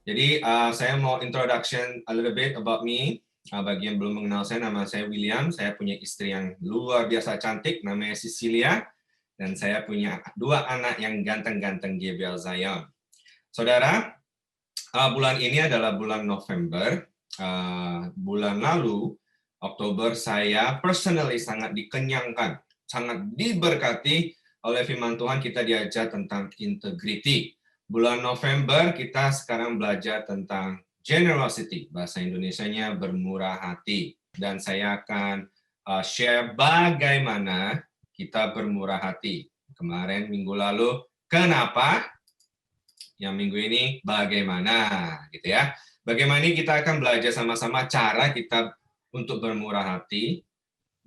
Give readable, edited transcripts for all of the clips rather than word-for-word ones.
Jadi saya mau introduction a little bit about me. Bagi yang belum mengenal saya, nama saya William. Saya punya istri yang luar biasa cantik, namanya Cecilia. Dan saya punya 2 anak yang ganteng-ganteng, Gabriel Zion. Saudara, bulan ini adalah bulan November. Bulan lalu, Oktober, saya personally sangat dikenyangkan, sangat diberkati oleh firman Tuhan. Kita diajar tentang integrity. Bulan November kita sekarang belajar tentang generosity, bahasa Indonesianya bermurah hati. Dan saya akan share bagaimana kita bermurah hati. Kemarin minggu lalu, kenapa? Yang minggu ini bagaimana, gitu ya. Bagaimana kita akan belajar sama-sama cara kita untuk bermurah hati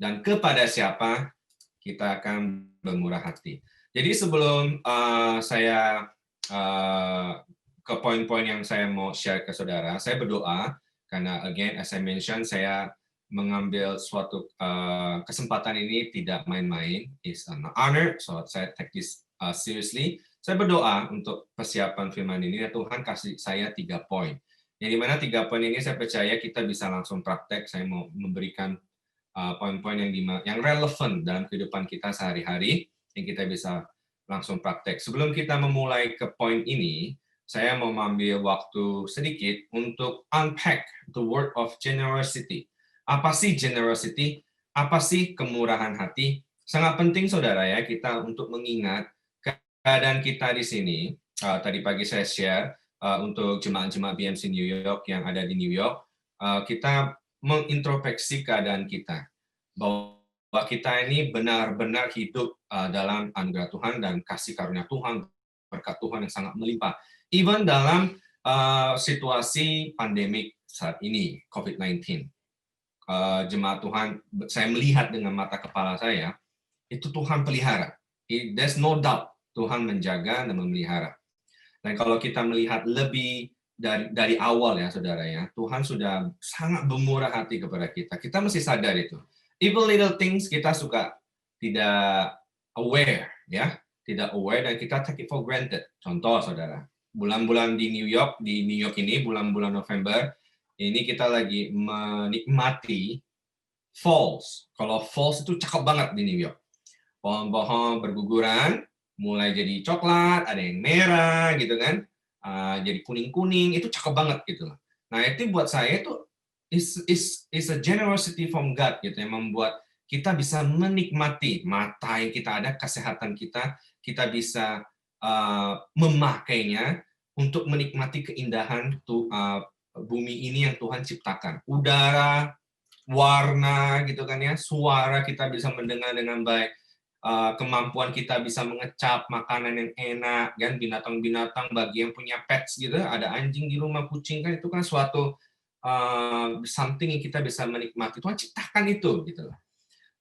dan kepada siapa kita akan bermurah hati. Jadi sebelum saya ke poin-poin yang saya mau share ke saudara, saya berdoa karena again as I mentioned, saya mengambil suatu kesempatan ini tidak main-main, is an honor, so saya take this seriously. Saya berdoa untuk persiapan firman ini, ya Tuhan kasih saya 3 poin. Yang dimana 3 poin ini saya percaya kita bisa langsung praktek. Saya mau memberikan poin-poin yang relevan dalam kehidupan kita sehari-hari, yang kita bisa langsung praktek. Sebelum kita memulai ke poin ini, saya mau mengambil waktu sedikit untuk unpack the word of generosity. Apa sih generosity? Apa sih kemurahan hati? Sangat penting saudara ya kita untuk mengingat keadaan kita di sini. Tadi pagi saya share untuk jemaat-jemaat BMC New York yang ada di New York, kita mengintrospeksi keadaan kita, bahwa kita ini benar-benar hidup dalam anugerah Tuhan dan kasih karunia Tuhan, berkat Tuhan yang sangat melimpah. Even dalam situasi pandemik saat ini, COVID-19. Jemaat Tuhan, saya melihat dengan mata kepala saya, itu Tuhan pelihara. There's no doubt Tuhan menjaga dan memelihara. Dan kalau kita melihat lebih dari awal ya saudara ya, Tuhan sudah sangat bermurah hati kepada kita. Kita mesti sadar itu. Even little things kita suka tidak aware ya, tidak aware dan kita take it for granted. Contoh saudara, bulan-bulan di New York ini, bulan-bulan November, ini kita lagi menikmati falls. Kalau falls itu cakep banget di New York. Pohon-pohon berguguran, mulai jadi coklat, ada yang merah gitu kan, jadi kuning-kuning, itu cakep banget gitu. Nah itu buat saya itu is a generosity from God gitu, yang membuat kita bisa menikmati mata yang kita ada, kesehatan kita bisa memakainya untuk menikmati keindahan bumi ini yang Tuhan ciptakan. Udara, warna gitu kan ya, suara kita bisa mendengar dengan baik. Kemampuan kita bisa mengecap makanan yang enak, kan binatang-binatang bagi yang punya pets gitu, ada anjing di rumah, kucing kan itu kan suatu something yang kita bisa menikmati. Tuhan ciptakan itu gitu.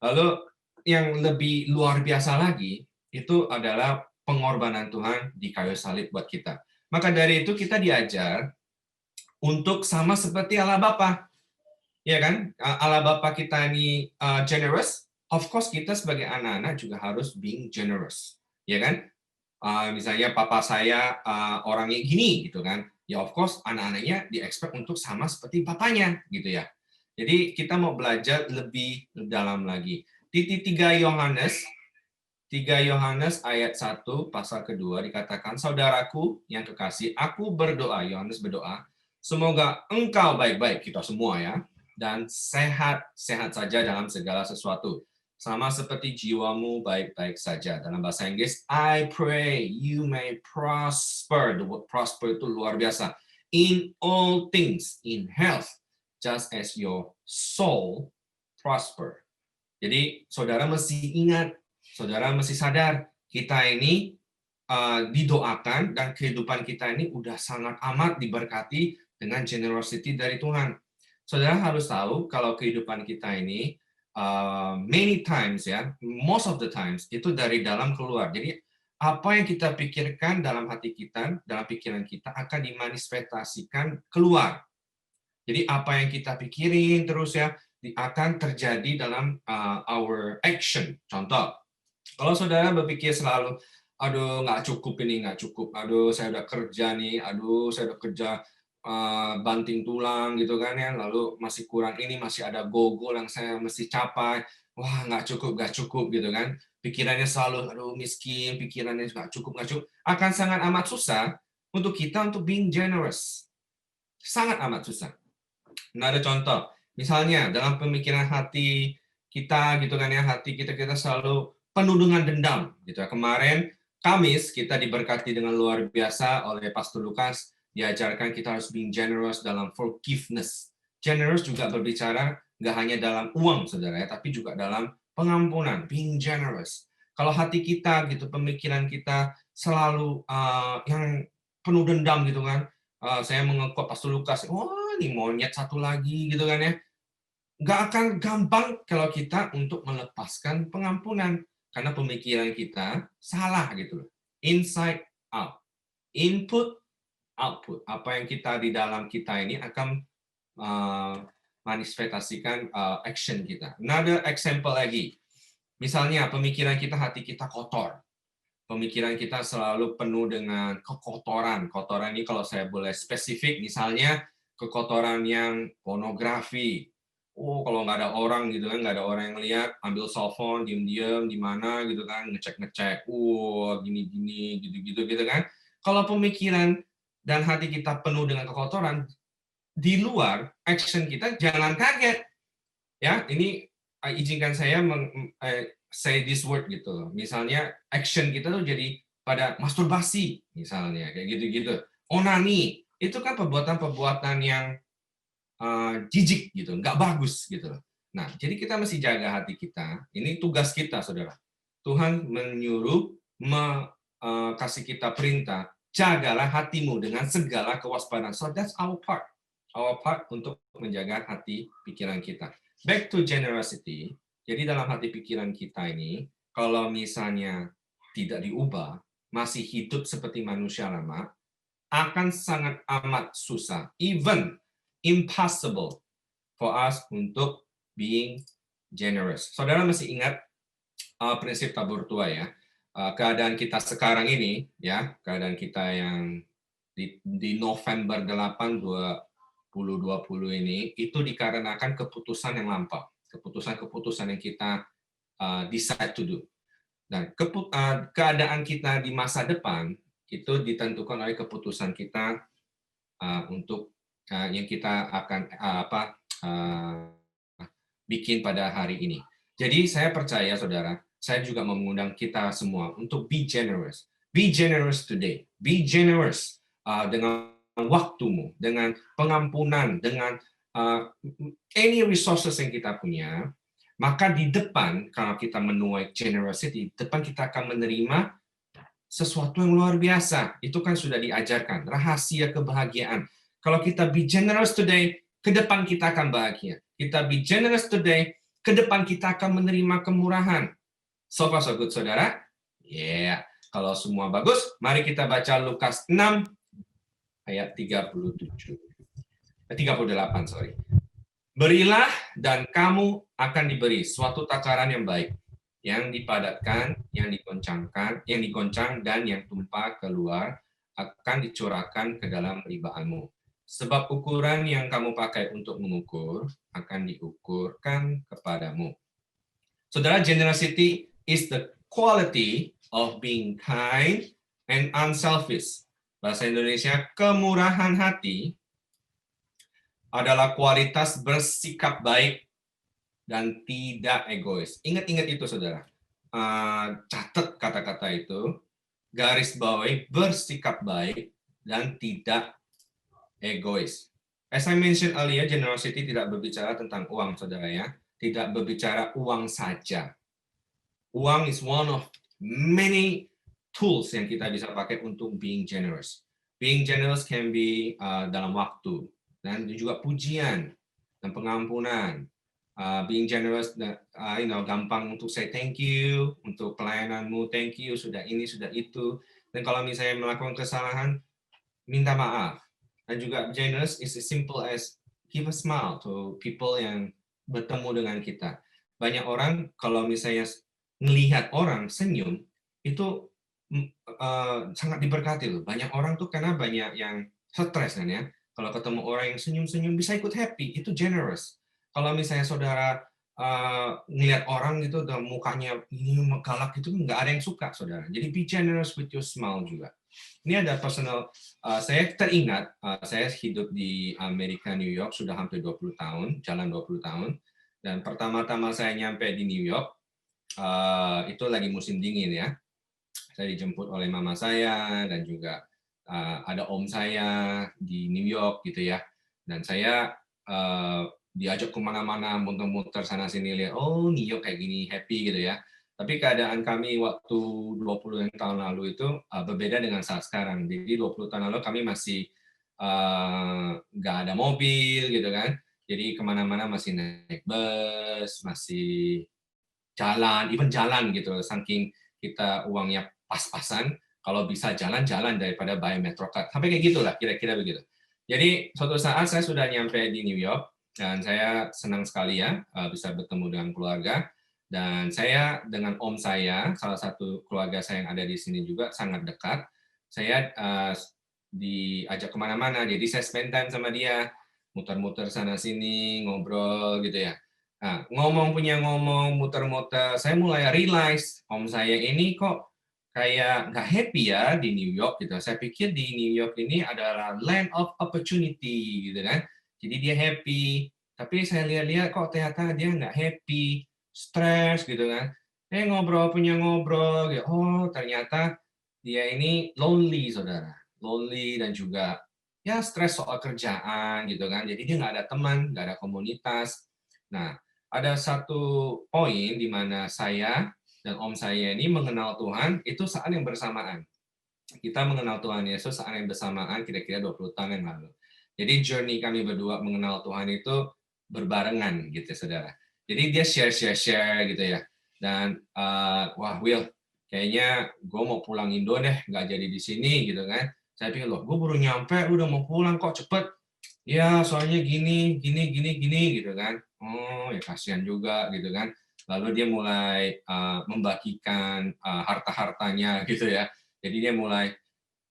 Lalu yang lebih luar biasa lagi itu adalah pengorbanan Tuhan di kayu salib buat kita. Maka dari itu kita diajar untuk sama seperti Allah Bapa. Ya kan? Allah Bapa kita ini generous. Of course kita sebagai anak-anak juga harus being generous, ya kan? Misalnya papa saya orangnya gini gitu kan, ya of course anak-anaknya di-expect untuk sama seperti papanya gitu ya. Jadi kita mau belajar lebih dalam lagi. Di 3 Yohanes ayat 1 pasal kedua dikatakan, saudaraku yang kekasih, aku berdoa, Yohanes berdoa, semoga engkau baik-baik, kita semua ya, dan sehat-sehat saja dalam segala sesuatu. Sama seperti jiwamu baik-baik saja. Dalam bahasa Inggris, I pray you may prosper. The word prosper itu luar biasa. In all things, in health, just as your soul prosper. Jadi saudara mesti ingat, saudara mesti sadar, kita ini didoakan dan kehidupan kita ini udah sangat amat diberkati dengan generosity dari Tuhan. Saudara harus tahu kalau kehidupan kita ini many times ya, most of the times itu dari dalam keluar. Jadi apa yang kita pikirkan dalam hati kita, dalam pikiran kita akan dimanifestasikan keluar. Jadi apa yang kita pikirin terus ya akan terjadi dalam our action. Contoh, kalau saudara berpikir selalu, aduh nggak cukup ini, nggak cukup, aduh saya udah kerja nih, aduh saya udah kerja banting tulang gitu kan ya, lalu masih kurang ini, masih ada goal yang saya mesti capai, wah nggak cukup gitu kan, pikirannya selalu aduh miskin, pikirannya nggak cukup, akan sangat amat susah untuk kita untuk being generous, sangat amat susah. Nah ada contoh, misalnya dalam pemikiran hati kita gitu kan ya, hati kita selalu penuh dengan dendam gitu ya. Kemarin Kamis kita diberkati dengan luar biasa oleh Pastor Lukas, diajarkan kita harus being generous dalam forgiveness. Generous juga berbicara nggak hanya dalam uang saudara ya, tapi juga dalam pengampunan, being generous. Kalau hati kita gitu, pemikiran kita selalu yang penuh dendam gitu kan, saya mengekop Pastor Lukas, wah ini monyet satu lagi gitu kan ya, nggak akan gampang kalau kita untuk melepaskan pengampunan karena pemikiran kita salah gitu loh. Inside out, input output, apa yang kita di dalam kita ini akan manifestasikan action kita. Another example lagi, misalnya pemikiran kita, hati kita kotor, pemikiran kita selalu penuh dengan kekotoran. Kotoran ini kalau saya boleh spesifik, misalnya kekotoran yang pornografi. Oh, kalau nggak ada orang gitu kan, nggak ada orang yang lihat, ambil cellphone, diem-diem di mana gitu kan, ngecek-ngecek, gini-gini, gitu-gitu gitu kan. Kalau pemikiran dan hati kita penuh dengan kekotoran, di luar action kita jangan kaget. Ya, ini izinkan saya say this word gitu. Misalnya action kita tuh jadi pada masturbasi misalnya kayak gitu-gitu. Onani itu kan perbuatan-perbuatan yang jijik gitu, nggak bagus gitu. Nah, jadi kita mesti jaga hati kita. Ini tugas kita, saudara. Tuhan menyuruh kasih kita perintah, jagalah hatimu dengan segala kewaspadaan. So that's our part untuk menjaga hati pikiran kita. Back to generosity. Jadi dalam hati pikiran kita ini, kalau misalnya tidak diubah, masih hidup seperti manusia lama, akan sangat amat susah, even impossible for us untuk being generous. Saudara masih ingat prinsip tabur tua ya? Keadaan kita sekarang ini, ya, keadaan kita yang di November 8, 2020 ini, itu dikarenakan keputusan yang lampau, keputusan-keputusan yang kita decide to do. Dan keadaan kita di masa depan itu ditentukan oleh keputusan kita untuk yang kita akan bikin pada hari ini. Jadi saya percaya saudara, saya juga mengundang kita semua untuk be generous. Be generous today. Be generous dengan waktumu, dengan pengampunan, dengan any resources yang kita punya. Maka di depan, kalau kita menuai generosity, di depan kita akan menerima sesuatu yang luar biasa. Itu kan sudah diajarkan, rahasia kebahagiaan. Kalau kita be generous today, ke depan kita akan bahagia. Kita be generous today, ke depan kita akan menerima kemurahan. So far so good, saudara? Yeah. Kalau semua bagus, mari kita baca Lukas 6 ayat 38, sorry. Berilah dan kamu akan diberi suatu takaran yang baik, yang dipadatkan, yang digoncang dan yang tumpah keluar akan dicurahkan ke dalam ribaanmu. Sebab ukuran yang kamu pakai untuk mengukur akan diukurkan kepadamu. Saudara, generosity is the quality of being kind and unselfish. Bahasa Indonesia, kemurahan hati adalah kualitas bersikap baik dan tidak egois. Ingat-ingat itu, saudara. Catat kata-kata itu, garis bawahi bersikap baik dan tidak egois. As I mentioned earlier, generosity tidak berbicara tentang uang, saudara ya. Tidak berbicara uang saja. Uang is one of many tools yang kita bisa pakai untuk being generous. Being generous can be dalam waktu, dan juga pujian dan pengampunan. Being generous, gampang untuk say thank you untuk pelayananmu, thank you sudah ini sudah itu. Dan kalau misalnya melakukan kesalahan, minta maaf. Dan juga generous is as simple as give a smile to people yang bertemu dengan kita. Banyak orang kalau misalnya melihat orang senyum itu sangat diberkati loh. Banyak orang tuh karena banyak yang stres kan ya. Kalau ketemu orang yang senyum-senyum bisa ikut happy, itu generous. Kalau misalnya saudara ngelihat orang gitu, mukanya ini galak itu nggak ada yang suka, saudara. Jadi be generous with your smile juga. Ini ada personal, saya teringat, saya hidup di Amerika, New York, sudah hampir 20 tahun, jalan 20 tahun. Dan pertama-tama saya nyampe di New York, itu lagi musim dingin ya. Saya dijemput oleh mama saya, dan juga ada om saya di New York gitu ya. Dan saya diajak kemana-mana, muter-muter sana-sini, lihat, oh New York kayak gini, happy gitu ya. Tapi keadaan kami waktu 20 tahun lalu itu berbeda dengan saat sekarang. Jadi 20 tahun lalu kami masih nggak ada mobil gitu kan. Jadi kemana-mana masih naik bus, masih jalan, even jalan gitu. Saking kita uangnya pas-pasan, kalau bisa jalan-jalan daripada bayar Metrocard. Sampai kayak gitulah, kira-kira begitu. Jadi suatu saat saya sudah nyampe di New York, dan saya senang sekali ya bisa bertemu dengan keluarga. Dan saya dengan om saya, salah satu keluarga saya yang ada di sini juga sangat dekat. Saya diajak kemana-mana, jadi saya spend time sama dia, muter-muter sana-sini, ngobrol gitu ya. Nah, ngomong, muter-muter, saya mulai realize om saya ini kok kayak nggak happy ya di New York gitu. Saya pikir di New York ini adalah land of opportunity gitu kan. Jadi dia happy, tapi saya lihat-lihat kok ternyata dia nggak happy, stres gitu kan. Punya ngobrol, gitu. Oh ternyata dia ini lonely, saudara. Lonely dan juga ya stres soal kerjaan gitu kan. Jadi dia nggak ada teman, nggak ada komunitas. Nah, ada satu poin di mana saya dan om saya ini mengenal Tuhan itu saat yang bersamaan. Kita mengenal Tuhan Yesus saat yang bersamaan kira-kira 20 tahun yang lalu. Jadi journey kami berdua mengenal Tuhan itu berbarengan gitu, saudara. Jadi dia share gitu ya. Dan wah Will, kayaknya gue mau pulang Indo deh, nggak jadi di sini gitu kan. Saya pikir loh, gue baru nyampe, udah mau pulang kok cepet. Ya soalnya gini gitu kan. Oh ya kasihan juga gitu kan. Lalu dia mulai membagikan harta-hartanya gitu ya. Jadi dia mulai,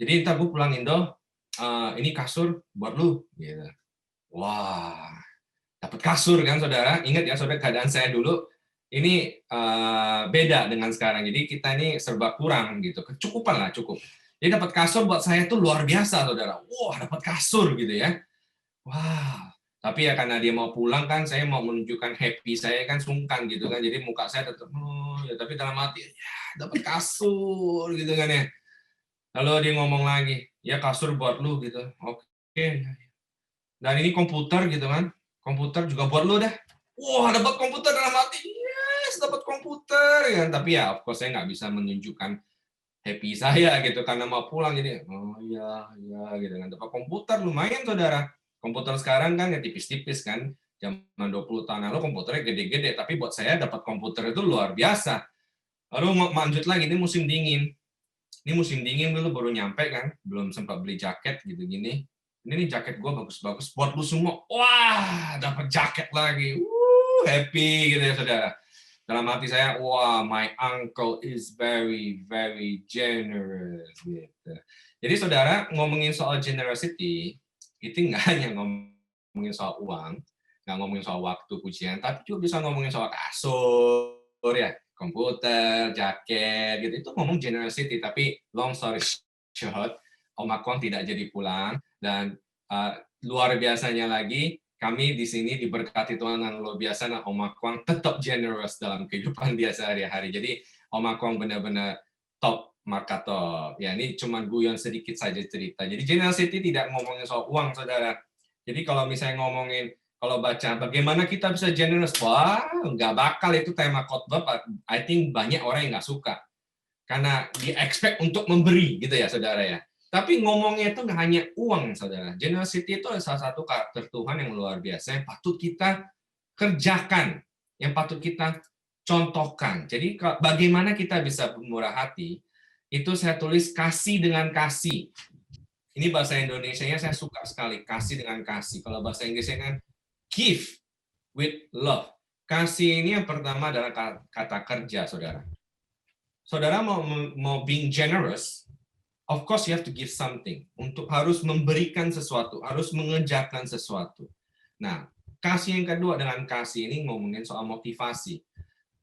jadi ntar gue pulang Indo, ini kasur buat lu. Gitu. Wah, dapat kasur kan saudara. Ingat ya saudara, keadaan saya dulu ini beda dengan sekarang. Jadi kita ini serba kurang gitu. Kecukupan lah, cukup. Jadi dapat kasur buat saya tuh luar biasa saudara. Wah, dapat kasur gitu ya. Wah, tapi ya karena dia mau pulang kan, saya mau menunjukkan happy saya kan sungkan gitu kan. Jadi muka saya tetap, oh ya tapi dalam hati, ya dapat kasur gitu kan ya. Lalu dia ngomong lagi, ya kasur buat lu gitu. Oke. Dan ini komputer gitu kan. Komputer juga buat lu dah. Wah, dapat komputer dalam hati. Yes, dapat komputer ya. Tapi ya, of course saya nggak bisa menunjukkan happy saya gitu karena mau pulang jadi oh iya gitu kan. Dapat komputer lumayan saudara. Komputer sekarang kan ya tipis-tipis kan. Zaman 20 tahun lalu komputernya gede-gede, tapi buat saya dapat komputer itu luar biasa. Lalu mau lanjut lagi, ini musim dingin. Ini musim dingin dulu baru nyampe kan, belum sempat beli jaket gitu gini. Ini nih jaket gue bagus-bagus buat lu semua. Wah, dapat jaket lagi. Happy gitu ya saudara. Dalam hati saya, wah, my uncle is very, very generous. Gitu. Jadi saudara, ngomongin soal generosity, itu nggak hanya ngomongin soal uang, nggak ngomongin soal waktu pujian, tapi juga bisa ngomongin soal kasur, ya, komputer, jaket, gitu. Itu ngomong generosity, tapi long story short, Om Akwang tidak jadi pulang, dan luar biasanya lagi, kami di sini diberkati Tuhan dengan luar biasa. Nah, Om Akwang tetap generous dalam kehidupan dia sehari-hari. Jadi Om Akwang benar-benar top markator. Ya, ini cuma guyon sedikit saja cerita. Jadi generosity tidak ngomongin soal uang, saudara. Jadi kalau misalnya ngomongin, kalau baca bagaimana kita bisa generous, wah nggak bakal itu tema khotbah. I think banyak orang yang nggak suka. Karena di expect untuk memberi, gitu ya, saudara ya. Tapi ngomongnya itu nggak hanya uang, saudara. Generosity itu salah satu karakter Tuhan yang luar biasa, yang patut kita kerjakan, yang patut kita contohkan. Jadi bagaimana kita bisa bermurah hati, itu saya tulis kasih dengan kasih. Ini bahasa Indonesianya saya suka sekali, kasih dengan kasih. Kalau bahasa Inggrisnya kan give with love. Kasih ini yang pertama adalah kata kerja, saudara. Saudara mau being generous, of course you have to give something. Untuk harus memberikan sesuatu, harus mengejarkan sesuatu. Nah, kasih yang kedua dengan kasih ini ngomongin soal motivasi.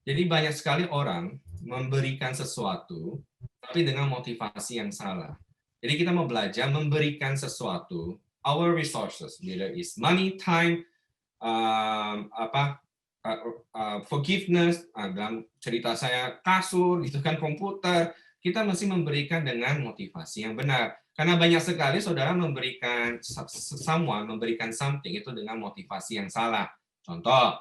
Jadi banyak sekali orang memberikan sesuatu, tapi dengan motivasi yang salah. Jadi kita mau belajar memberikan sesuatu, our resources, whether it's money, time, forgiveness, dalam cerita saya kasur, gitu kan, komputer, kita mesti memberikan dengan motivasi yang benar. Karena banyak sekali saudara memberikan memberikan something itu dengan motivasi yang salah. Contoh,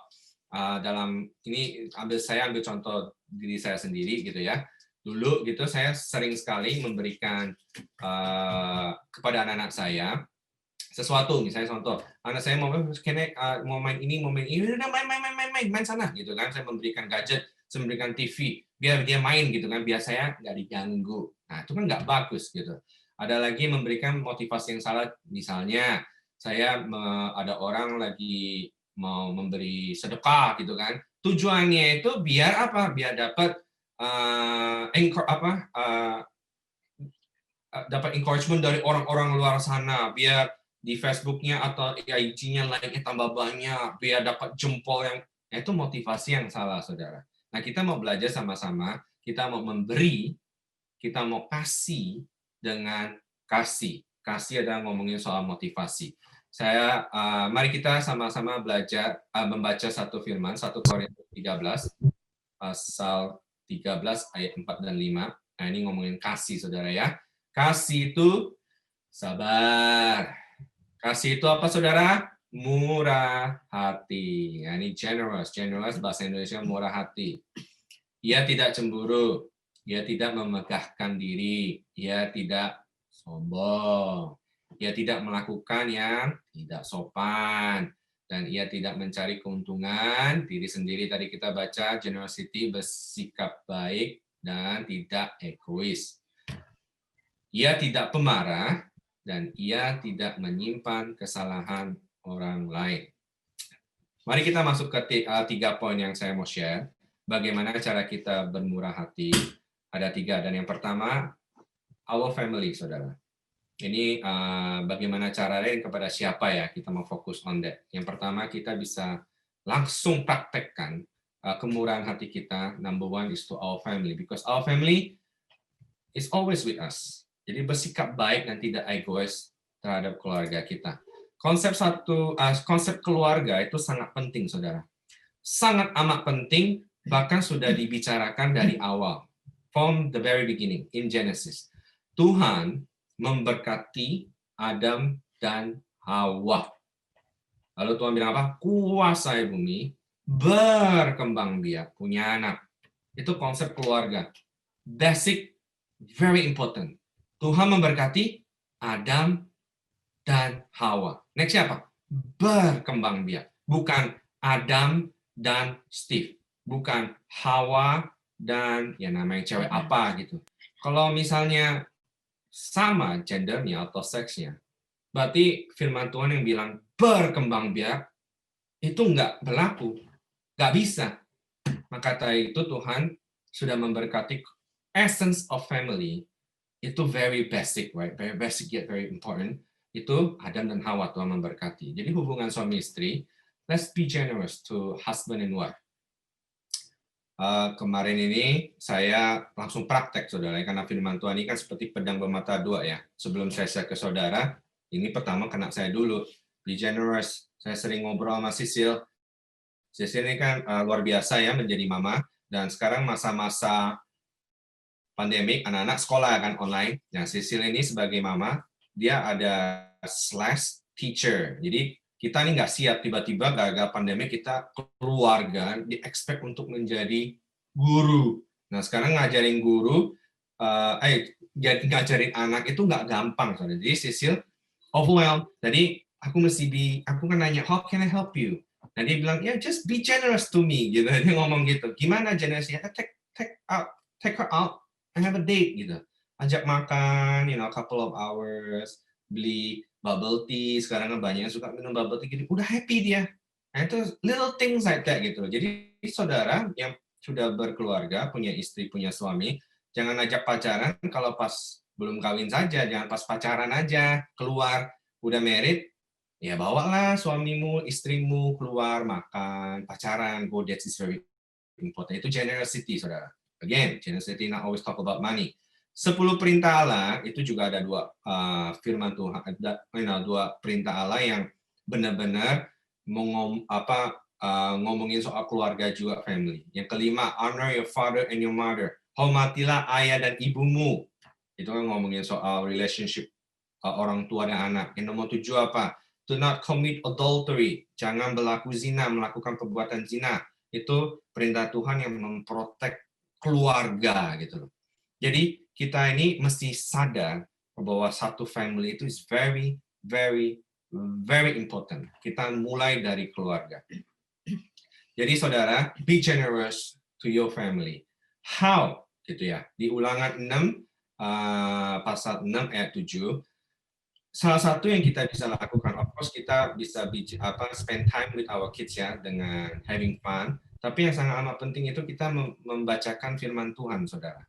dalam ini saya ambil contoh diri saya sendiri gitu ya. Dulu gitu saya sering sekali memberikan kepada anak-anak saya sesuatu, misalnya contoh, anak saya mau main ini, udah main sana gitu kan. Saya memberikan gadget, saya memberikan TV, biar dia main gitu kan, biar saya nggak diganggu. Nah, itu kan nggak bagus gitu. Ada lagi memberikan motivasi yang salah, misalnya saya ada orang lagi mau memberi sedekah gitu kan. Tujuannya itu biar apa? Biar dapat dapat encouragement dari orang-orang luar sana, biar di Facebook-nya atau IG-nya like-nya tambah banyak, biar dapat jempol yang itu motivasi yang salah, saudara. Nah, kita mau belajar sama-sama, kita mau memberi, kita mau kasih dengan kasih. Kasih adalah ngomongin soal motivasi. Mari kita sama-sama belajar membaca satu firman, 1 Korintus 13 pasal 13 ayat 4 dan 5. Nah, ini ngomongin kasih, saudara ya. Kasih itu sabar. Kasih itu apa, saudara? Murah hati. Nah, ini generous. Generous bahasa Indonesia murah hati. Ia tidak cemburu. Ia tidak memegahkan diri. Ia tidak sombong. Ia tidak melakukan yang tidak sopan. Dan ia tidak mencari keuntungan diri sendiri. Tadi kita baca generosity, bersikap baik dan tidak egois. Ia tidak pemarah dan ia tidak menyimpan kesalahan orang lain. Mari kita masuk ke 3 poin yang saya mau share. Bagaimana cara kita bermurah hati? Ada 3, dan yang pertama, our family, saudara. Ini bagaimana caranya kepada siapa ya, kita mau fokus on that. Yang pertama, kita bisa langsung praktekkan kemurahan hati kita. Number 1 is to our family, because our family is always with us. Jadi bersikap baik dan tidak egois terhadap keluarga kita. Konsep keluarga itu sangat penting, saudara. Sangat amat penting, bahkan sudah dibicarakan dari awal. From the very beginning, in Genesis. Tuhan memberkati Adam dan Hawa. Lalu Tuhan bilang apa? Kuasai bumi, berkembang biak, punya anak. Itu konsep keluarga. Basic, very important. Tuhan memberkati Adam dan Hawa. Next siapa? Berkembang biak. Bukan Adam dan Steve. Bukan Hawa dan ya namanya cewek apa gitu. Kalau misalnya sama gendernya atau seksnya, berarti firman Tuhan yang bilang berkembang biak itu nggak berlaku. Nggak bisa. Maka dari itu Tuhan sudah memberkati essence of family. Itu very basic, right? Very basic yet very important. Itu Adam dan Hawa Tuhan memberkati. Jadi hubungan suami istri, let's be generous to husband and wife. Kemarin ini saya langsung praktek, saudara, karena firman Tuhan ini kan seperti pedang bermata dua ya. Sebelum saya share ke saudara, ini pertama kena saya dulu. Be generous. Saya sering ngobrol sama Sisil. Sisil ini kan luar biasa ya menjadi mama. Dan sekarang masa-masa pandemik, anak-anak sekolah kan online. Nah, Sisil ini sebagai mama, dia ada /teacher. Jadi kita ini nggak siap tiba-tiba gara-gara pandemik kita keluarga di-expect untuk menjadi guru. Nah, sekarang ngajarin ngajarin anak itu nggak gampang. Jadi Sisil overwhelmed. Jadi aku kan nanya, how can I help you? Nah, dia bilang, yeah, just be generous to me. Gitu. Dia ngomong gitu. Gimana generousnya? Take her out and have a date gitu. Ajak makan, a couple of hours, beli bubble tea, sekarang kan banyak yang suka minum bubble tea gitu. Udah happy dia. Nah, itu little things like that gitu. Jadi saudara yang sudah berkeluarga, punya istri, punya suami, jangan ajak pacaran kalau pas belum kawin saja, jangan pas pacaran aja, keluar, udah married, ya bawalah suamimu, istrimu keluar, makan, pacaran, go dates is very important. Itu generosity, saudara. Again, generosity not always talk about money. 10 perintah Allah itu juga ada dua firman Tuhan, ada dua perintah Allah yang benar-benar ngomongin soal keluarga juga, family. Yang kelima, honor your father and your mother. Hormatilah ayah dan ibumu. Itu kan ngomongin soal relationship orang tua dan anak. Yang nomor 7 apa? Do not commit adultery. Jangan berlaku zina, melakukan perbuatan zina. Itu perintah Tuhan yang memprotek keluarga gitu loh. Jadi kita ini mesti sadar bahwa satu family itu is very, very, very important. Kita mulai dari keluarga. Jadi saudara, be generous to your family. How? Gitu ya. Di Ulangan 6 pasal 6 ayat 7, salah satu yang kita bisa lakukan, of course kita bisa spend time with our kids ya, dengan having fun, tapi yang sangat amat penting itu kita membacakan firman Tuhan, saudara.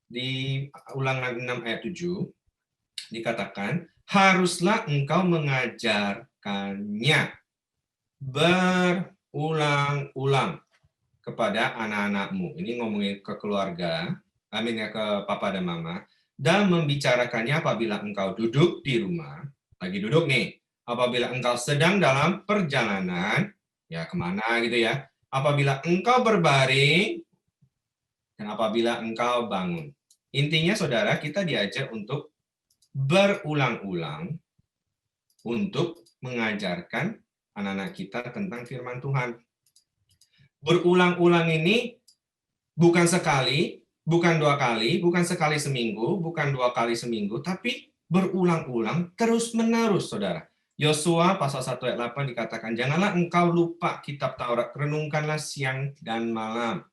Di Ulangan 6 ayat 7 dikatakan, haruslah engkau mengajarkannya berulang-ulang kepada anak-anakmu. Ini ngomongin ke keluarga, ke papa dan mama, dan membicarakannya apabila engkau duduk di rumah, lagi duduk nih, apabila engkau sedang dalam perjalanan, ya kemana gitu ya, apabila engkau berbaring, dan apabila engkau bangun. Intinya saudara, kita diajar untuk berulang-ulang untuk mengajarkan anak-anak kita tentang firman Tuhan. Berulang-ulang ini bukan sekali, bukan 2 kali, bukan sekali seminggu, bukan 2 kali seminggu, tapi berulang-ulang terus-menerus, saudara. Yosua pasal 1 ayat 8 dikatakan, janganlah engkau lupa kitab Taurat, renungkanlah siang dan malam.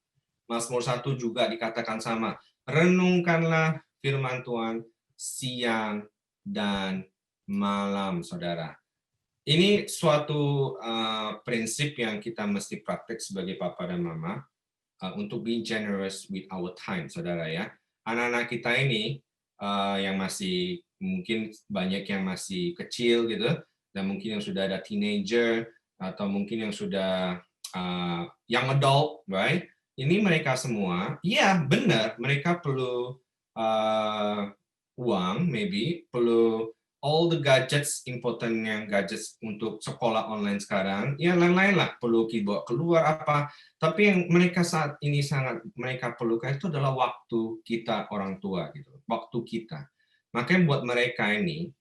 Mazmur 1 juga dikatakan sama, renungkanlah firman Tuhan siang dan malam, saudara. Ini suatu prinsip yang kita mesti praktek sebagai papa dan mama untuk being generous with our time, saudara ya. Anak-anak kita ini yang masih mungkin banyak yang masih kecil gitu, dan mungkin yang sudah ada teenager atau mungkin yang sudah young adult, right? Ini mereka semua, ya benar, mereka perlu uang, maybe perlu all the gadgets, important yang gadgets untuk sekolah online sekarang, ya lain-lain lah, perlu keyboard keluar apa, tapi yang mereka saat ini sangat mereka perlukan itu adalah waktu kita orang tua, gitu, waktu kita. Makanya buat mereka ini,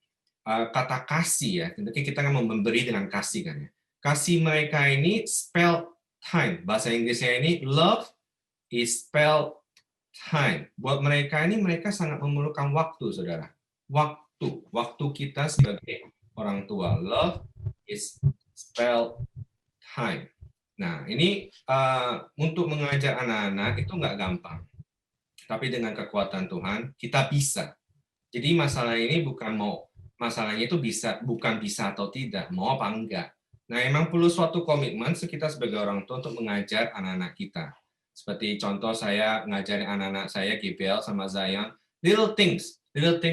kata kasih ya, kita kan memberi dengan kasih kan ya, kasih mereka ini spell time, bahasa Inggrisnya ini love is spell time. Buat mereka ini, mereka sangat memerlukan waktu, saudara. Waktu kita sebagai orang tua. Love is spell time. Nah, ini untuk mengajar anak-anak itu nggak gampang. Tapi dengan kekuatan Tuhan, kita bisa. Jadi masalah ini masalahnya itu bukan bisa atau tidak, mau apa enggak. Nah, emang perlu suatu komitmen kita sebagai orang tua untuk mengajar anak-anak kita. Seperti contoh saya ngajarin anak-anak saya, Gabriel sama Zion, little things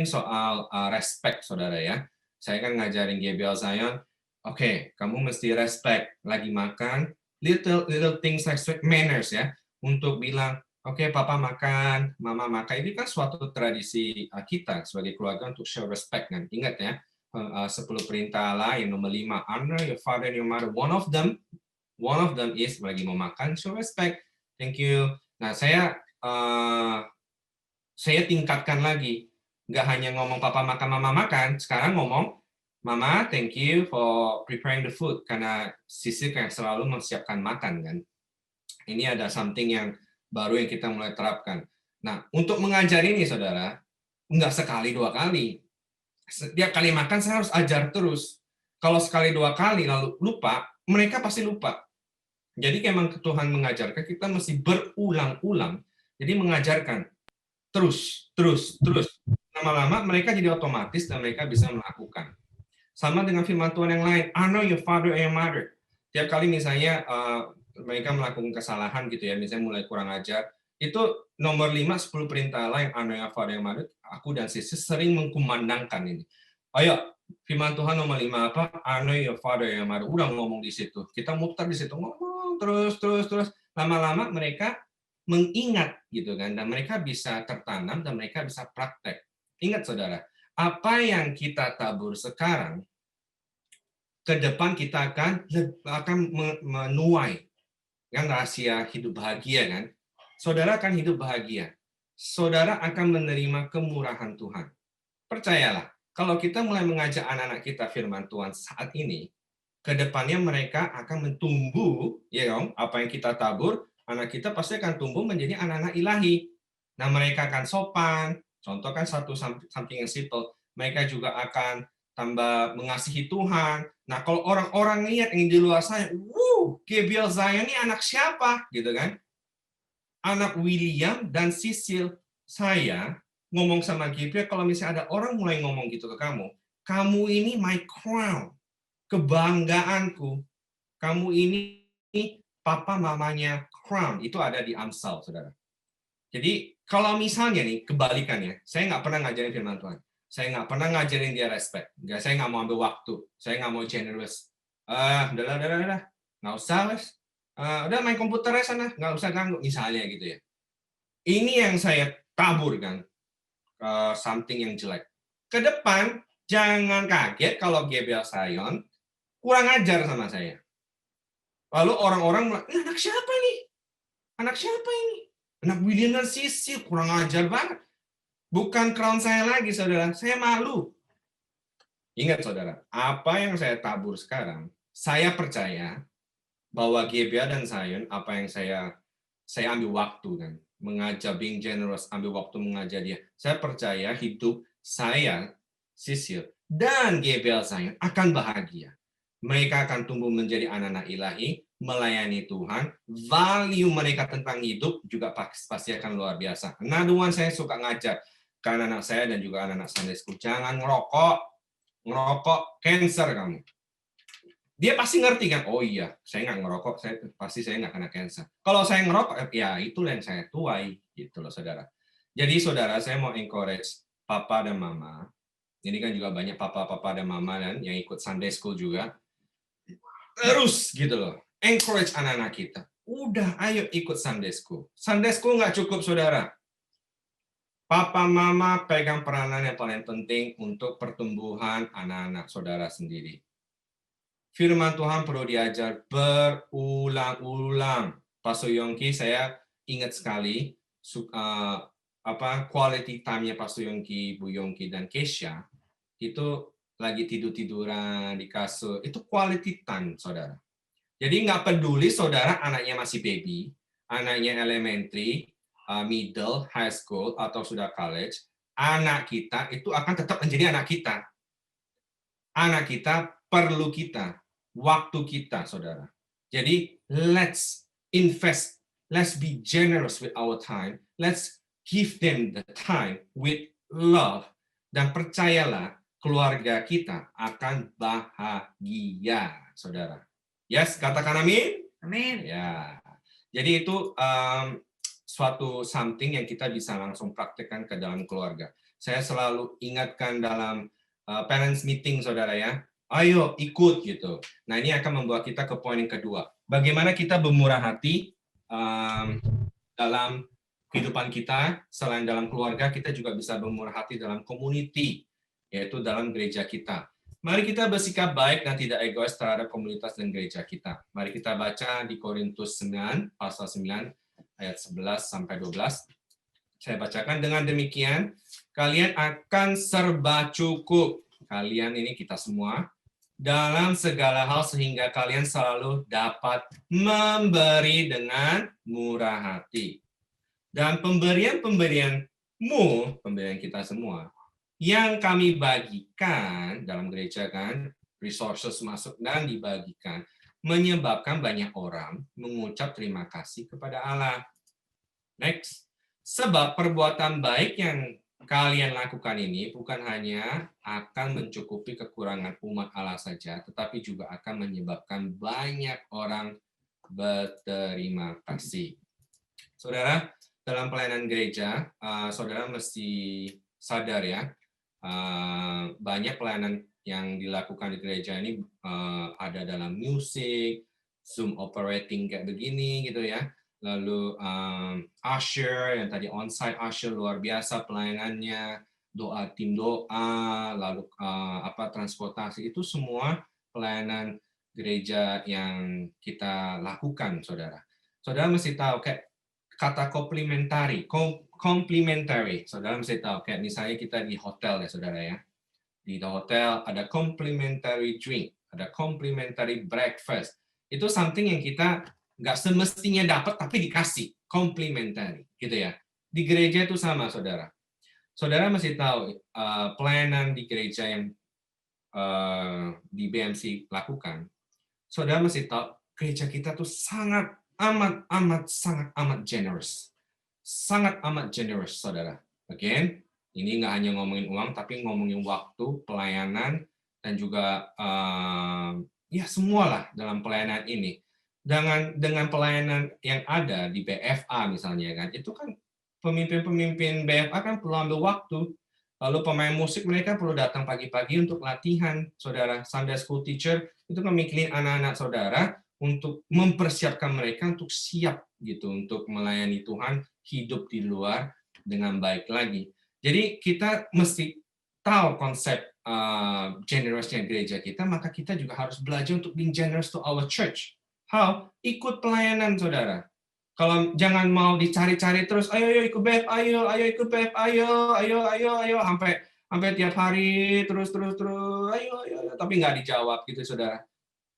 soal respect, saudara ya. Saya kan ngajarin Gabriel, Zion, oke, kamu mesti respect, lagi makan, little things respect, manners ya, untuk bilang, oke, papa makan, mama makan. Ini kan suatu tradisi kita sebagai keluarga untuk show respect kan. Ingat ya, 10 perintah Allah yang nomor 5, honor your father and your mother. One of them is lagi mau makan, show respect. Thank you. Nah, saya tingkatkan lagi. Nggak hanya ngomong papa makan, mama makan. Sekarang ngomong, mama, thank you for preparing the food. Karena Sisi yang selalu mempersiapkan makan kan. Ini ada something yang baru yang kita mulai terapkan. Nah, untuk mengajar ini, saudara, nggak sekali 2 kali. Setiap kali makan, saya harus ajar terus. Kalau sekali 2 kali lalu lupa, mereka pasti lupa. Jadi memang Tuhan mengajarkan, kita mesti berulang-ulang. Jadi mengajarkan terus. Lama-lama mereka jadi otomatis dan mereka bisa melakukan. Sama dengan firman Tuhan yang lain, honor your father and your mother. Tiap kali misalnya mereka melakukan kesalahan gitu ya, misalnya mulai kurang ajar, itu nomor 5, 10 perintah Allah yang Ano yang Father yang Mother, aku dan Sisi sering mengkumandangkan ini. Ayo, firman Tuhan nomor 5 apa? Honor your father and mother. Udah ngomong di situ. Kita muter di situ, ngomong terus. Lama-lama mereka mengingat gitu kan, dan mereka bisa tertanam dan mereka bisa praktek. Ingat saudara, apa yang kita tabur sekarang, ke depan kita akan menuai kan rahasia hidup bahagia kan. Saudara akan hidup bahagia. Saudara akan menerima kemurahan Tuhan. Percayalah, kalau kita mulai mengajak anak-anak kita firman Tuhan saat ini, ke depannya mereka akan tumbuh, ya dong, apa yang kita tabur, anak kita pasti akan tumbuh menjadi anak-anak ilahi. Nah, mereka akan sopan, contoh kan satu something yang simple, mereka juga akan tambah mengasihi Tuhan. Nah, kalau orang-orang lihat yang di luar sana, Gabriel Zion ini anak siapa? Gitu kan? Anak William dan Cecil. Saya ngomong sama Gabriel, kalau misalnya ada orang mulai ngomong gitu ke kamu ini my crown, kebanggaanku. Kamu ini papa mamanya crown. Itu ada di Amsal, saudara. Jadi, kalau misalnya nih, kebalikannya, saya nggak pernah ngajarin firman Tuhan. Saya nggak pernah ngajarin dia respect. Saya nggak mau ambil waktu. Saya nggak mau generous. Udah. Nggak usah, wes. Udah main komputer aja sana. Nggak usah ganggu. Misalnya gitu ya. Ini yang saya taburkan. Something yang jelek. Ke depan, jangan kaget kalau Gabriel Zion kurang ajar sama saya. Lalu orang-orang bilang, anak siapa nih? Anak siapa ini? Anak William dan Cecil, kurang ajar banget. Bukan crown saya lagi, saudara. Saya malu. Ingat, saudara, apa yang saya tabur sekarang, saya percaya bahwa Gabriel dan Zion, apa yang saya ambil waktu kan, mengajar being generous, ambil waktu mengajar dia. Saya percaya hidup saya, Cecil, dan Gabriel Zion akan bahagia. Mereka akan tumbuh menjadi anak-anak ilahi, melayani Tuhan, value mereka tentang hidup juga pasti akan luar biasa. Nah, saya suka ngajar ke anak-anak saya dan juga anak-anak Sunday School, jangan ngerokok cancer kamu. Dia pasti ngerti kan, oh iya, saya nggak ngerokok, saya nggak kena cancer. Kalau saya ngerokok, ya itu yang saya tuai, gitu loh saudara. Jadi saudara, saya mau encourage papa dan mama, ini kan juga banyak papa-papa dan mama dan yang ikut Sunday School juga, terus gitu loh, encourage anak-anak kita. Udah, ayo ikut Sunday School. Sunday School nggak cukup, saudara. Papa, mama pegang peranan yang paling penting untuk pertumbuhan anak-anak saudara sendiri. Firman Tuhan perlu diajar berulang-ulang. Pastor Yongki, saya ingat sekali quality time-nya Pastor Yongki, Bu Yongki, dan Kesha, itu lagi tidur-tiduran di kasur. Itu quality time, saudara. Jadi nggak peduli saudara anaknya masih baby, anaknya elementary, middle, high school, atau sudah college, anak kita itu akan tetap menjadi anak kita. Anak kita perlu kita, waktu kita, saudara. Jadi, let's invest, let's be generous with our time, let's give them the time with love, dan percayalah, keluarga kita akan bahagia, saudara. Yes, katakan amin. Amin. Ya. Jadi itu suatu something yang kita bisa langsung praktekkan ke dalam keluarga. Saya selalu ingatkan dalam parents meeting, saudara ya. Ayo ikut gitu. Nah, ini akan membawa kita ke poin yang kedua. Bagaimana kita bermurah hati dalam kehidupan kita, selain dalam keluarga, kita juga bisa bermurah hati dalam community, yaitu dalam gereja kita. Mari kita bersikap baik dan tidak egois terhadap komunitas dan gereja kita. Mari kita baca di Korintus 9, pasal 9, ayat 11 sampai 12. Saya bacakan, dengan demikian, kalian akan serba cukup. Kalian ini kita semua, dalam segala hal sehingga kalian selalu dapat memberi dengan murah hati. Dan pemberian-pemberianmu, pemberian kita semua, yang kami bagikan dalam gereja kan, resources masuk dan dibagikan, menyebabkan banyak orang mengucap terima kasih kepada Allah. Next. Sebab perbuatan baik yang kalian lakukan ini bukan hanya akan mencukupi kekurangan umat Allah saja, tetapi juga akan menyebabkan banyak orang berterima kasih. Saudara, dalam pelayanan gereja, saudara mesti sadar ya, banyak pelayanan yang dilakukan di gereja ini ada dalam musik, Zoom operating kayak begini gitu ya. Lalu usher yang tadi onsite usher luar biasa pelayanannya, tim doa, lalu transportasi itu semua pelayanan gereja yang kita lakukan, saudara. Saudara mesti tahu kayak kata complementary, saudara mesti tahu kayak misalnya kita di hotel ya, saudara ya. Di hotel ada complimentary drink, ada complimentary breakfast. Itu something yang kita nggak semestinya dapat tapi dikasih, complimentary, gitu ya. Di gereja itu sama, saudara. Saudara mesti tahu pelayanan di gereja yang di BMC lakukan. Saudara mesti tahu gereja kita tuh sangat amat generous. Sangat amat generous, saudara. Again, ini nggak hanya ngomongin uang, tapi ngomongin waktu, pelayanan, dan juga ya semualah dalam pelayanan ini. Dengan pelayanan yang ada di BFA misalnya kan, itu kan pemimpin-pemimpin BFA kan perlu ambil waktu. Lalu pemain musik mereka perlu datang pagi-pagi untuk latihan, saudara. Sunday school teacher itu kan mikirin anak-anak saudara untuk mempersiapkan mereka untuk siap gitu untuk melayani Tuhan, hidup di luar dengan baik lagi. Jadi kita mesti tahu konsep generousnya gereja kita, maka kita juga harus belajar untuk being generous to our church. How? Ikut pelayanan, saudara. Kalau jangan mau dicari-cari terus, ayo ikut BF, ayo ikut BF, ayo, sampai tiap hari terus, ayo, tapi nggak dijawab gitu, saudara.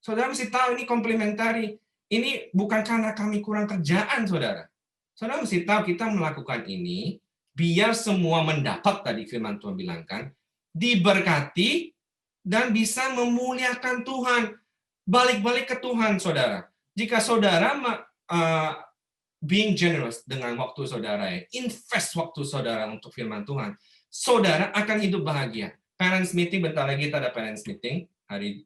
Saudara mesti tahu ini komplementari. Ini bukan karena kami kurang kerjaan, saudara. Saudara mesti tahu kita melakukan ini biar semua mendapat, tadi firman Tuhan bilang kan, diberkati dan bisa memuliakan Tuhan. Balik-balik ke Tuhan, saudara. Jika saudara being generous dengan waktu saudara, invest waktu saudara untuk firman Tuhan, saudara akan hidup bahagia. Parents meeting, bentar lagi kita ada parents meeting, hari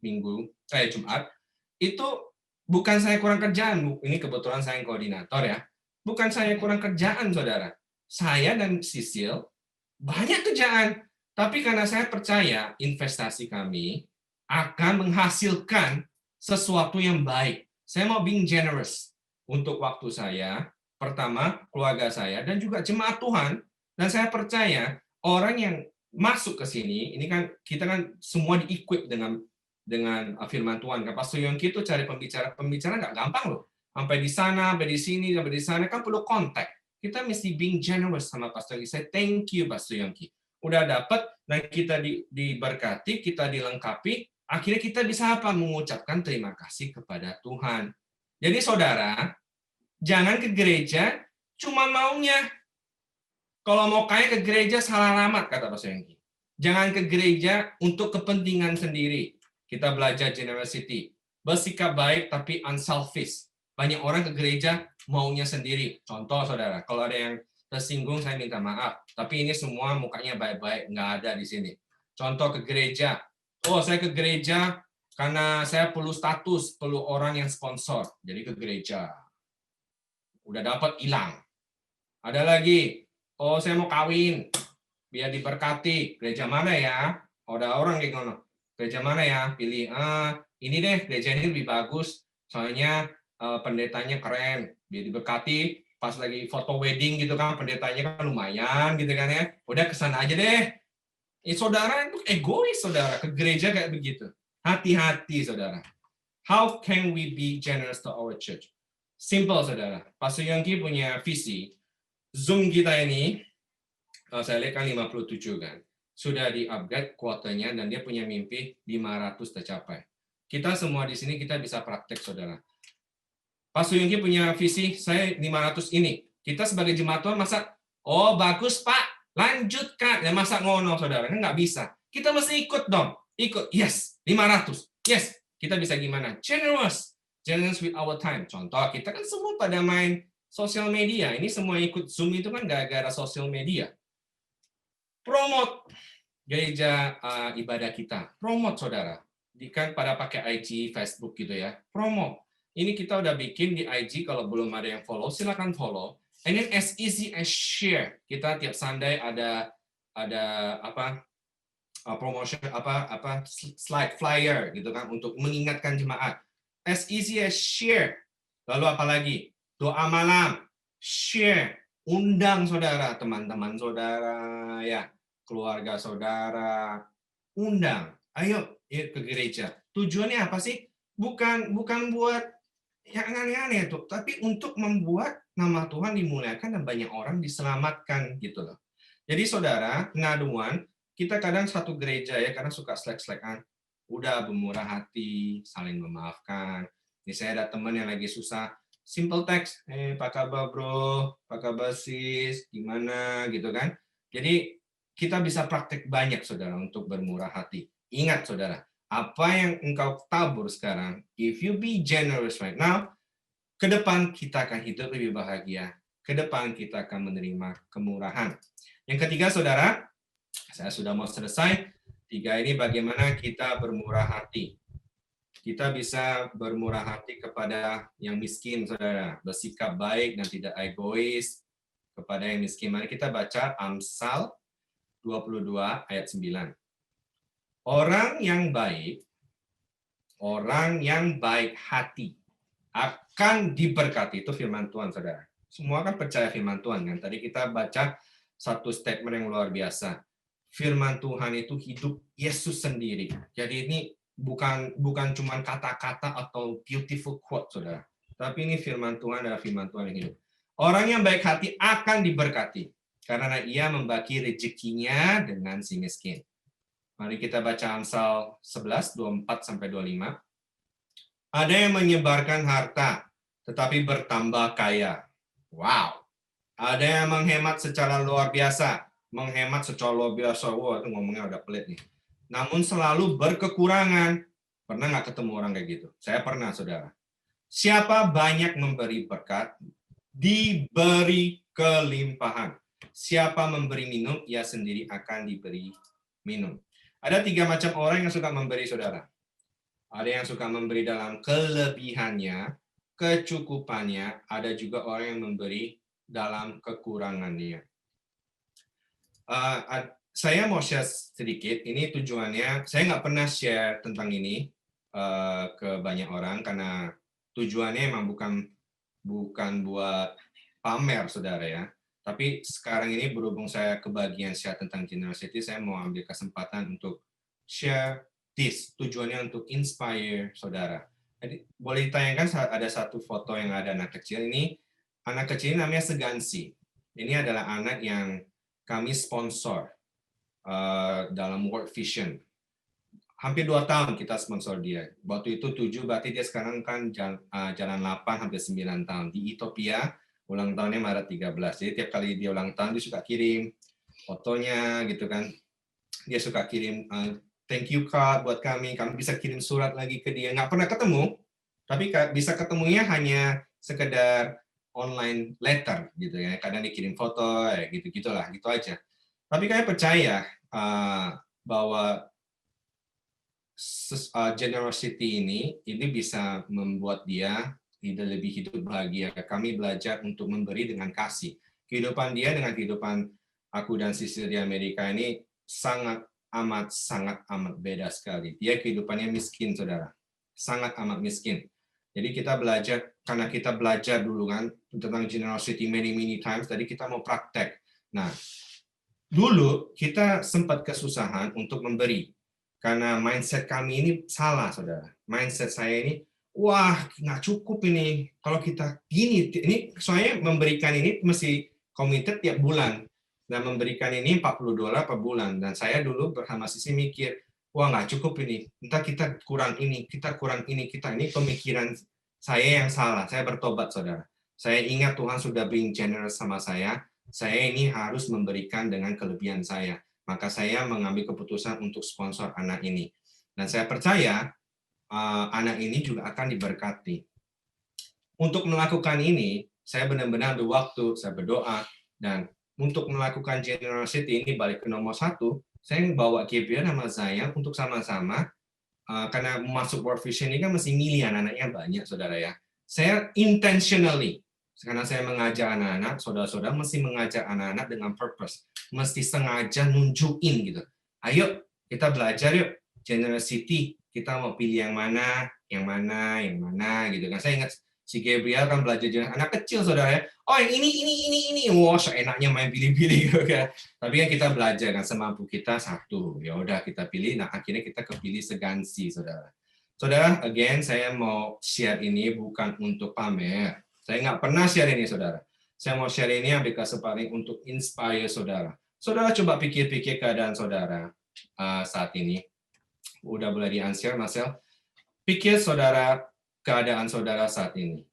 Jumat. Itu bukan saya kurang kerjaan, Bu. Ini kebetulan saya yang koordinator ya. Bukan saya kurang kerjaan, saudara. Saya dan Sisil banyak kerjaan. Tapi karena saya percaya investasi kami akan menghasilkan sesuatu yang baik. Saya mau being generous untuk waktu saya, pertama keluarga saya, dan juga jemaat Tuhan. Dan saya percaya orang yang masuk ke sini, ini kan kita kan semua di-equip dengan firman Tuhan. Pastor Yongki itu cari pembicara nggak gampang loh. Sampai di sana, sampai di sini, sampai di sana kan perlu kontak. Kita mesti being generous sama Pastor Yongki. Saya thank you Pastor Yongki. Udah dapat dan kita diberkati, kita dilengkapi. Akhirnya kita bisa apa? Mengucapkan terima kasih kepada Tuhan. Jadi saudara, jangan ke gereja cuma maunya. Kalau mau kaya ke gereja salah alamat, kata Pastor Yongki. Jangan ke gereja untuk kepentingan sendiri. Kita belajar generosity. Bersikap baik tapi unselfish. Banyak orang ke gereja maunya sendiri. Contoh, saudara, kalau ada yang tersinggung, saya minta maaf. Tapi ini semua mukanya baik-baik, nggak ada di sini. Contoh ke gereja. Oh, saya ke gereja karena saya perlu status, perlu orang yang sponsor. Jadi ke gereja. Udah dapat, hilang. Ada lagi. Oh, saya mau kawin. Biar diberkati. Gereja mana ya? Ada orang kayak ngono. Gereja mana ya? Pilih. Ini deh, gereja ini lebih bagus. Soalnya pendetanya keren. Biar diberkati. Pas lagi foto wedding gitu kan, pendetanya kan lumayan gitu kan ya. Udah kesana aja deh. Saudara itu egois, saudara. Ke gereja kayak begitu. Hati-hati, saudara. How can we be generous to our church? Simple, saudara. Pastor Yongki punya visi. Zoom kita ini, saya lihat kan 57 kan. Sudah di-upgrade kuotanya dan dia punya mimpi 500 tercapai. Kita semua di sini kita bisa praktek, saudara. Pastor Yongki punya visi, saya 500 ini. Kita sebagai jemaat Tuhan masa, oh bagus Pak, lanjutkan. Ya masa ngono, saudara, kan nggak bisa. Kita mesti ikut dong. Ikut, yes, 500. Yes, kita bisa gimana? Generous with our time. Contoh, kita kan semua pada main sosial media. Ini semua ikut Zoom itu kan gara-gara sosial media. Promote gereja ibadah kita. Promote, saudara. Kan pada pakai IG, Facebook gitu ya. Promote. Ini kita udah bikin di IG, kalau belum ada yang follow, silakan follow. And then as easy as share. Kita tiap Sunday ada apa promotion slide flyer gitu kan untuk mengingatkan jemaat. As easy as share. Lalu apalagi? Doa malam, share, undang saudara, teman-teman saudara, ya, keluarga saudara, undang. Ayo ke gereja. Tujuannya apa sih? Bukan buat yang aneh-aneh tuh, tapi untuk membuat nama Tuhan dimuliakan dan banyak orang diselamatkan gitu loh. Jadi saudara, pengaduan, kita kadang satu gereja ya, karena suka selek-selekan, udah bermurah hati, saling memaafkan. Ini saya ada teman yang lagi susah, simple text, apa kabar bro, apa kabar sis, gimana gitu kan. Jadi kita bisa praktek banyak saudara untuk bermurah hati. Ingat saudara, apa yang engkau tabur sekarang, if you be generous right now, ke depan kita akan hidup lebih bahagia. Ke depan kita akan menerima kemurahan. Yang ketiga, saudara, saya sudah mau selesai. 3 ini bagaimana kita bermurah hati. Kita bisa bermurah hati kepada yang miskin, saudara. Bersikap baik dan tidak egois kepada yang miskin. Mari kita baca Amsal 22 ayat 9. Orang yang baik hati akan diberkati. Itu firman Tuhan, saudara. Semua kan percaya firman Tuhan kan. Tadi kita baca satu statement yang luar biasa. Firman Tuhan itu hidup Yesus sendiri. Jadi ini bukan cuma kata-kata atau beautiful quote, saudara. Tapi ini firman Tuhan adalah firman Tuhan yang hidup. Orang yang baik hati akan diberkati karena ia membagi rezekinya dengan si miskin. Mari kita baca Amsal 11, 24-25. Ada yang menyebarkan harta, tetapi bertambah kaya. Wow. Ada yang menghemat secara luar biasa. Wah, itu ngomongnya udah pelit nih. Namun selalu berkekurangan. Pernah nggak ketemu orang kayak gitu? Saya pernah, saudara. Siapa banyak memberi berkat, diberi kelimpahan. Siapa memberi minum, ia sendiri akan diberi minum. Ada 3 macam orang yang suka memberi, saudara. Ada yang suka memberi dalam kelebihannya, kecukupannya, ada juga orang yang memberi dalam kekurangannya. Saya mau share sedikit, ini tujuannya, saya nggak pernah share tentang ini ke banyak orang, karena tujuannya emang bukan buat pamer, saudara ya. Tapi sekarang ini berhubung saya kebagian share tentang generosity, saya mau ambil kesempatan untuk share this. Tujuannya untuk inspire saudara. Jadi boleh ditayangkan, ada satu foto yang ada anak kecil ini. Anak kecil ini namanya Segansi. Ini adalah anak yang kami sponsor dalam World Vision. Hampir 2 tahun kita sponsor dia. Waktu itu 7, berarti dia sekarang kan jalan 8, hampir 9 tahun. Di Ethiopia, ulang tahunnya Maret 13. Jadi tiap kali dia ulang tahun, dia suka kirim fotonya gitu kan. Dia suka kirim thank you card buat kami bisa kirim surat lagi ke dia. Nggak pernah ketemu, tapi bisa ketemunya hanya sekedar online letter gitu ya. Kadang dikirim foto, ya gitu-gitulah, gitu aja. Tapi kalian percaya bahwa generosity ini bisa membuat dia lebih hidup bahagia. Kami belajar untuk memberi dengan kasih. Kehidupan dia dengan kehidupan aku dan Sisil di Amerika ini sangat amat beda sekali. Dia kehidupannya miskin, saudara. Sangat amat miskin. Jadi kita belajar, karena kita belajar dulu kan tentang generosity many times, tadi kita mau praktek. Nah, dulu kita sempat kesusahan untuk memberi. Karena mindset kami ini salah, saudara. Mindset saya ini, wah, nggak cukup ini. Kalau kita gini, ini soalnya memberikan ini mesti committed tiap bulan. Dan memberikan ini $40 per bulan. Dan saya dulu bersama Sisi mikir, wah nggak cukup ini. Entah kita kurang ini, kita kurang ini, kita ini pemikiran saya yang salah. Saya bertobat, saudara. Saya ingat Tuhan sudah being generous sama saya. Saya ini harus memberikan dengan kelebihan saya. Maka saya mengambil keputusan untuk sponsor anak ini. Dan saya percaya anak ini juga akan diberkati. Untuk melakukan ini, saya benar-benar ambil waktu, saya berdoa, dan untuk melakukan generosity ini balik ke nomor 1, saya bawa Gabriel sama Zaya untuk sama-sama, karena masuk World Vision ini kan mesti milih anak-anaknya banyak, saudara ya. Saya intentionally, Karena saya mengajar anak-anak, saudara-saudara mesti mengajar anak-anak dengan purpose. Mesti sengaja nunjukin gitu. Ayo, kita belajar yuk. Generosity, kita mau pilih yang mana, yang mana, yang mana gitu kan. Saya ingat si Gabriel kan belajar anak kecil saudara ya. Oh yang ini. Wah, seenaknya main pilih-pilih gitu kan. Tapi kan kita belajar kan semampu kita satu. Ya udah kita pilih. Nah akhirnya kita kepilih segansi saudara. Saudara, again saya mau share ini bukan untuk pamer. Saya nggak pernah share ini saudara. Saya mau share ini ambil kesempatan untuk inspire saudara. Saudara coba pikir-pikir keadaan saudara saat ini. Udah boleh di-answer, Marcel. Pikir saudara keadaan saudara saat ini.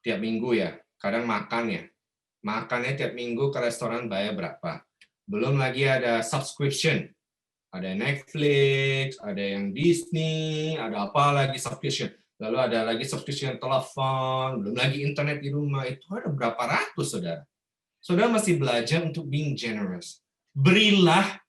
Tiap minggu ya, kadang makan ya. Makannya tiap minggu ke restoran bayar berapa? Belum lagi ada subscription. Ada Netflix, ada yang Disney, ada apa lagi subscription. Lalu ada lagi subscription telepon, belum lagi internet di rumah. Itu ada berapa ratus, saudara. Saudara masih belajar untuk being generous. Berilah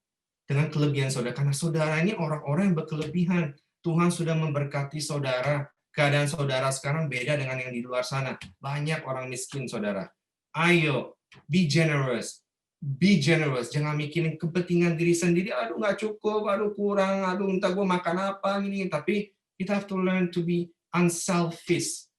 dengan kelebihan saudara, karena saudara ini orang-orang yang berkelebihan. Tuhan sudah memberkati saudara. Keadaan saudara sekarang beda dengan yang di luar sana. Banyak orang miskin, saudara. Ayo, be generous. Be generous. Jangan mikirin kepentingan diri sendiri. Aduh, nggak cukup. Aduh, kurang. Aduh, entah gue makan apa. Gini. Tapi kita have to learn to be unselfish.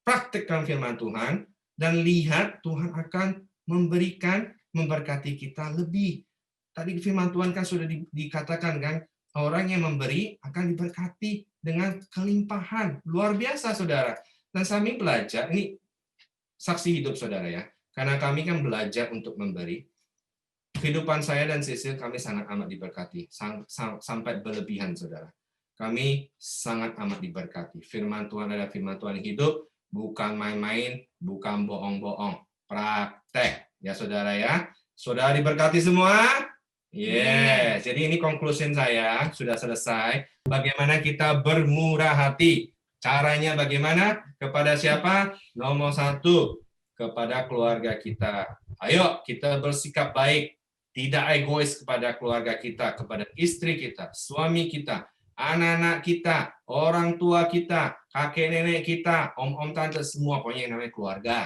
Praktekkan firman Tuhan. Dan lihat Tuhan akan memberikan, memberkati kita lebih. Tadi firman Tuhan kan sudah dikatakan kan, orang yang memberi akan diberkati dengan kelimpahan. Luar biasa, saudara. Dan kami belajar, ini saksi hidup saudara ya, karena kami kan belajar untuk memberi. Kehidupan saya dan Cecil, kami sangat amat diberkati. Sampai berlebihan, saudara. Kami sangat amat diberkati. Firman Tuhan adalah firman Tuhan hidup, bukan main-main, bukan bohong-bohong. Praktek. Ya, saudara ya. Saudara diberkati semua? Yes, jadi ini conclusion saya, sudah selesai. Bagaimana kita bermurah hati. Caranya bagaimana? Kepada siapa? Nomor 1, kepada keluarga kita. Ayo, kita bersikap baik. Tidak egois kepada keluarga kita, kepada istri kita, suami kita, anak-anak kita, orang tua kita, kakek nenek kita, om-om tante, semua pokoknya yang namanya keluarga.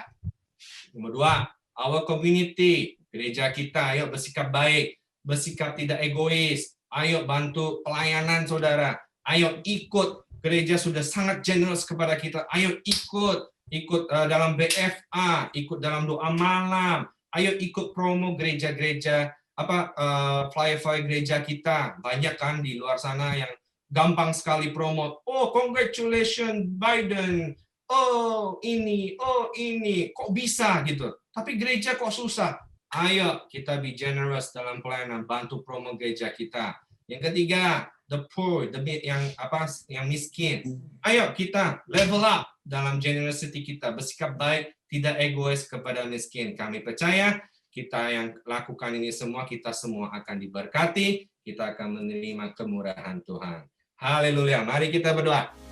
Nomor 2, our community, gereja kita, ayo bersikap baik. Bersikap tidak egois. Ayo bantu pelayanan saudara. Ayo ikut. Gereja sudah sangat generous kepada kita. Ayo ikut dalam BFA, ikut dalam doa malam. Ayo ikut promo gereja-gereja flyer-flyer gereja kita. Banyak kan di luar sana yang gampang sekali promote. Oh, congratulations Biden. Oh, ini. Kok bisa gitu. Tapi gereja kok susah. Ayo kita be generous dalam pelayanan, bantu promo gereja kita. Yang ketiga, the poor, yang miskin. Ayo kita level up dalam generosity kita, bersikap baik, tidak egois kepada miskin. Kami percaya kita yang lakukan ini semua, kita semua akan diberkati, kita akan menerima kemurahan Tuhan. Haleluya. Mari kita berdoa.